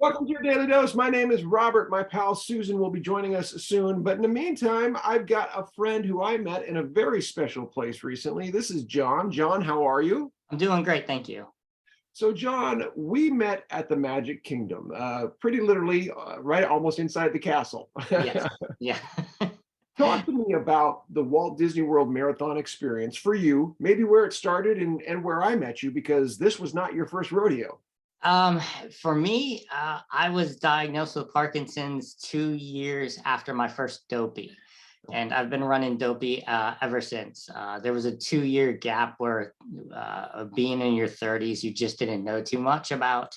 Welcome to your Daily Dose. My name is Robert. My pal Susan will be joining us soon. But in the meantime, I've got a friend who I met in a very special place recently. This is John. John, how are you? I'm doing great, thank you. So, John, we met at the Magic Kingdom, pretty literally right almost inside the castle. Yes, yeah. Talk to me about the Walt Disney World Marathon experience for you, maybe where it started and where I met you, because this was not your first rodeo. Um, for me, I was diagnosed with Parkinson's 2 years after my first Dopey, and I've been running Dopey ever since. There was a 2-year gap where being in your 30s, you just didn't know too much about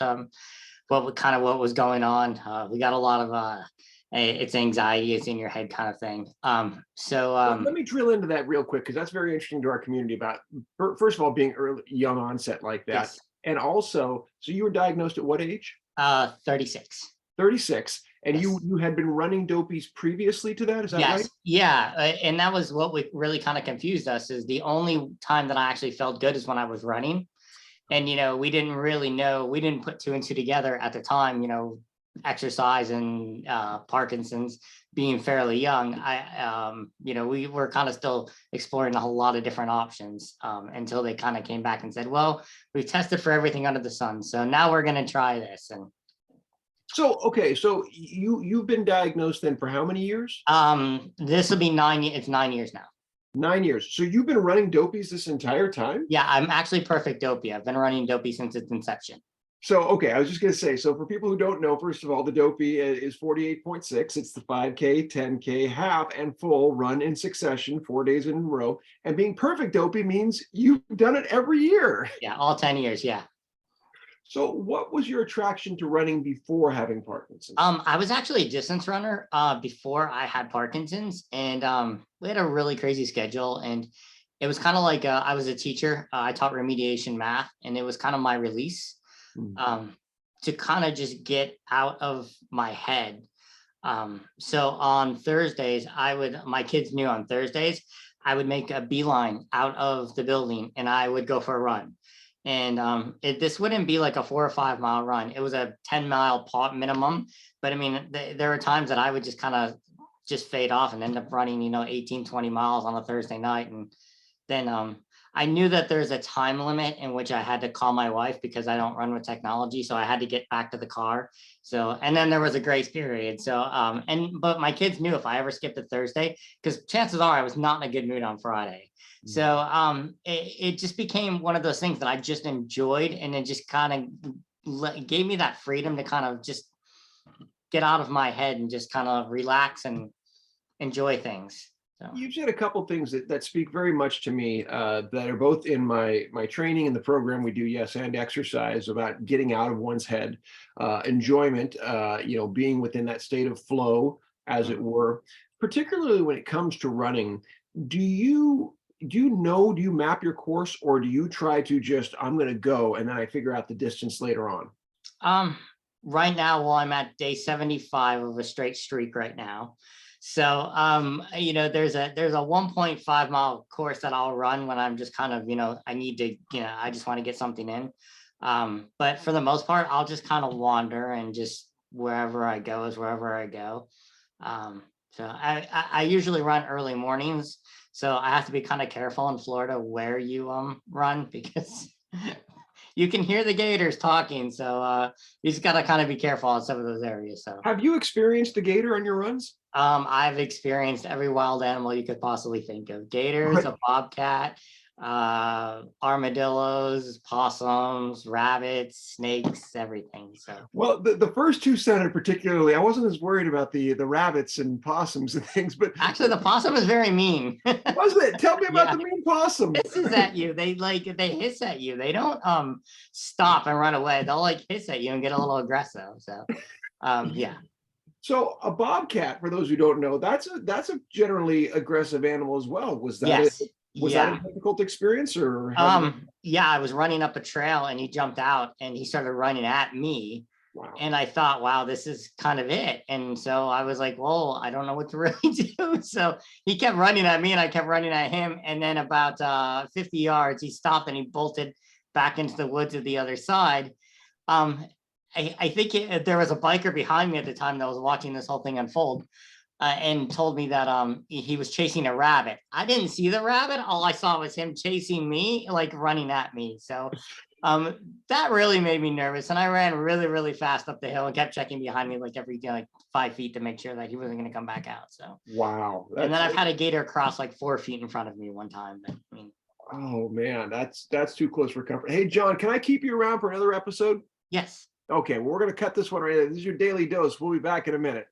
what was going on. We got a lot of it's anxiety, it's in your head kind of thing. Let me drill into that real quick because that's very interesting to our community about, first of all, being early, young onset like that. Yes. And also, so you were diagnosed at what age? 36. 36. And Yes. you had been running dopies previously to that, is that Yes, right? yeah, and that was what really kind of confused us. Is the only time that I actually felt good is when I was running, and we didn't really know, we didn't put two and two together at the time. Exercise and Parkinson's being fairly young. We were kind of still exploring a whole lot of different options until they kind of came back and said, "Well, we've tested for everything under the sun, so now we're going to try this." And So, okay, so you've been diagnosed then for how many years? this will be 9 years. It's 9 years now. 9 years. So you've been running dopies this entire time? Yeah, I'm actually Perfect Dopey. I've been running Dopey since its inception. So, okay, I was just going to say, so for people who don't know, first of all, the Dopey is 48.6. It's the 5K, 10K, half, and full run in succession, 4 days in a row. And being Perfect Dopey means you've done it every year. Yeah, all 10 years, yeah. So what was your attraction to running before having Parkinson's? I was actually a distance runner before I had Parkinson's, and we had a really crazy schedule, and it was kind of like I was a teacher. I taught remediation math, and it was kind of my release to kind of just get out of my head. So on Thursdays, my kids knew on Thursdays, I would make a beeline out of the building and I would go for a run. And this wouldn't be like a 4 or 5 mile run. It was a 10-mile minimum. But I mean, there were times that I would just kind of just fade off and end up running, 18, 20 miles on a Thursday night. And then I knew that there's a time limit in which I had to call my wife because I don't run with technology. So I had to get back to the car. So, and then there was a grace period. So, but my kids knew if I ever skipped a Thursday, because chances are I was not in a good mood on Friday. So it just became one of those things that I just enjoyed, and it just kind of gave me that freedom to kind of just get out of my head and just kind of relax and enjoy things. So. You've said a couple of things that speak very much to me that are both in my training in the program we do, yes, and exercise, about getting out of one's head, enjoyment, being within that state of flow, as it were. Particularly when it comes to running, do you map your course, or do you try to just, I'm going to go and then I figure out the distance later on? Right now, well, I'm at day 75 of a straight streak right now. So, there's a 1.5 mile course that I'll run when I'm just kind of, I need to, I just want to get something in. But for the most part, I'll just kind of wander, and just wherever I go is wherever I go. So I usually run early mornings. So I have to be kind of careful in Florida where you run, because you can hear the gators talking. So you just got to kind of be careful in some of those areas. So have you experienced the gator on your runs? I've experienced every wild animal you could possibly think of: gators, a bobcat, armadillos, possums, rabbits, snakes, everything. So, well, the first two sounded particularly, I wasn't as worried about the rabbits and possums and things, but actually the possum is very mean. Wasn't it? Tell me about the mean possum. Hisses at you. They hiss at you. They don't stop and run away. They'll hiss at you and get a little aggressive. So yeah. So a bobcat, for those who don't know, that's a generally aggressive animal as well. Was that yes. that a difficult experience, or yeah, I was running up a trail and he jumped out and he started running at me. Wow. And I thought, wow, this is kind of it. And so I was like, well, I don't know what to really do. So he kept running at me and I kept running at him. And then about 50 yards, he stopped and he bolted back into the woods at the other side. I think there was a biker behind me at the time that was watching this whole thing unfold, and told me that he was chasing a rabbit. I didn't see the rabbit. All I saw was him chasing me, like running at me. So that really made me nervous, and I ran really, really fast up the hill and kept checking behind me like every like 5 feet to make sure that he wasn't going to come back out. So, Wow. and then I've had a gator cross like 4 feet in front of me one time. But, I mean, Oh man, that's too close for comfort. Hey John, can I keep you around for another episode? yes. Okay, well, we're gonna cut this one right there. This is your daily dose. We'll be back in a minute.